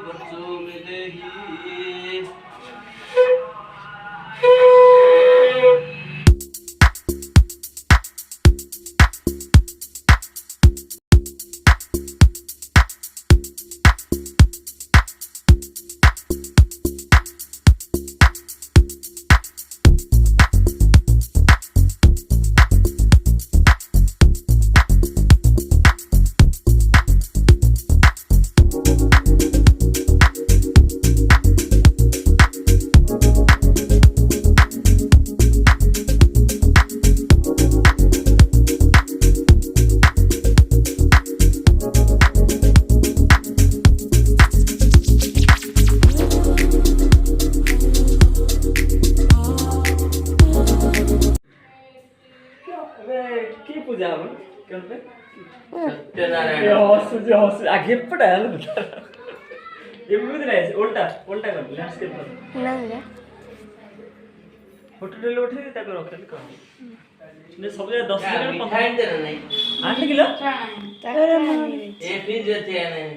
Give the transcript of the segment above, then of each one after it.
बच्चों में देही पूजा हम क्यों पे सत्यनारायण आगे पड़ा है ये भी नहीं उल्टा उल्टा कर लैंडस्केप कर नहीं होटल उठे ता को रख कर ने सब जगह 10 किलो 15 देना नहीं 8 किलो ये फ्रिज रहते हैं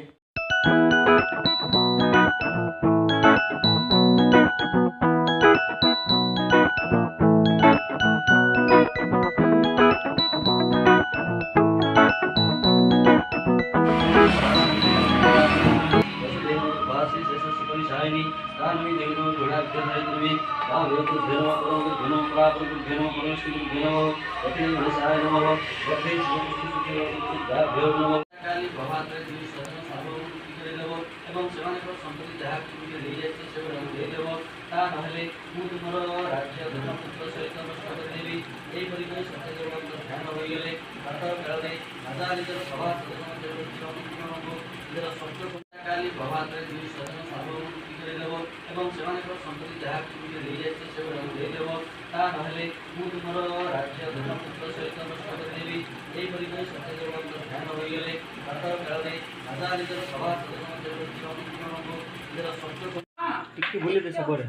नहीं कानवी देवनो घोड़ा करने काम हेतु धेनो करो धेनो प्राप्त धेनो करो श्री धेनो अति मनसाय नमः अति सुखी नमः काली प्रभात रे सदन साधु करे देव एवं सेवाने संपत्ति जहा के ले जाय से दे देव ता नहले मु तुमरो राज्य धन पुत्र सहित नष्ट कर देबी एई परिके सत्य जगत ध्यान होई गेले प्रातः काल रे आजारित सभा सदन जगत सत्य काली प्रभात रे सदन साधु करे देव एवं सेवाने संपत्ति जहा के ले जाय से दे देव ता नहले मु तुमरो राज्य धन पुत्र सहित नष्ट कर देबी एई परिके सत्य जगत ध्यान होई गेले प्रातः काल रे आजारित सभा सदन जगत सत्य टिके बोले दे सबरे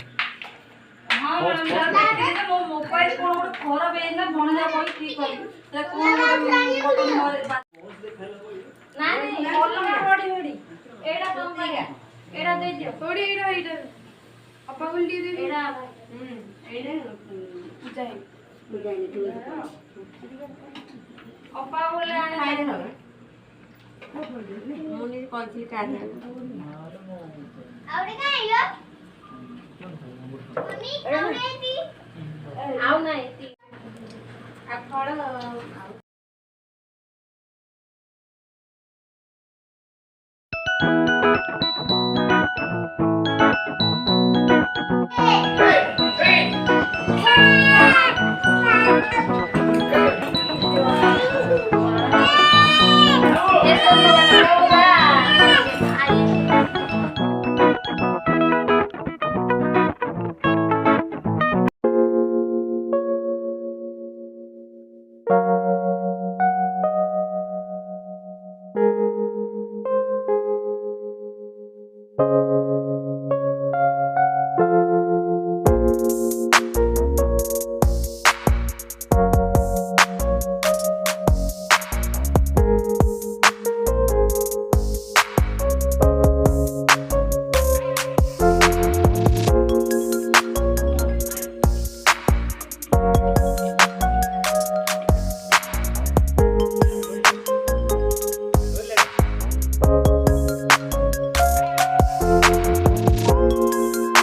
हां मैडम मो मोबाइल कोन खराब है ना भण जा कोई ठीक कर ते कोन बटन ना नहीं बोलना बड़ी बड़ी एडा कम दिया एडा दे दियो थोड़ी एडा अपा बोल दे एडा एडा पूजा है अपा बोले आने खाए ना मुनी कौन सी काट है आवड़े का आइयो मम्मी आओ ना इती आप थोड़ा Hey!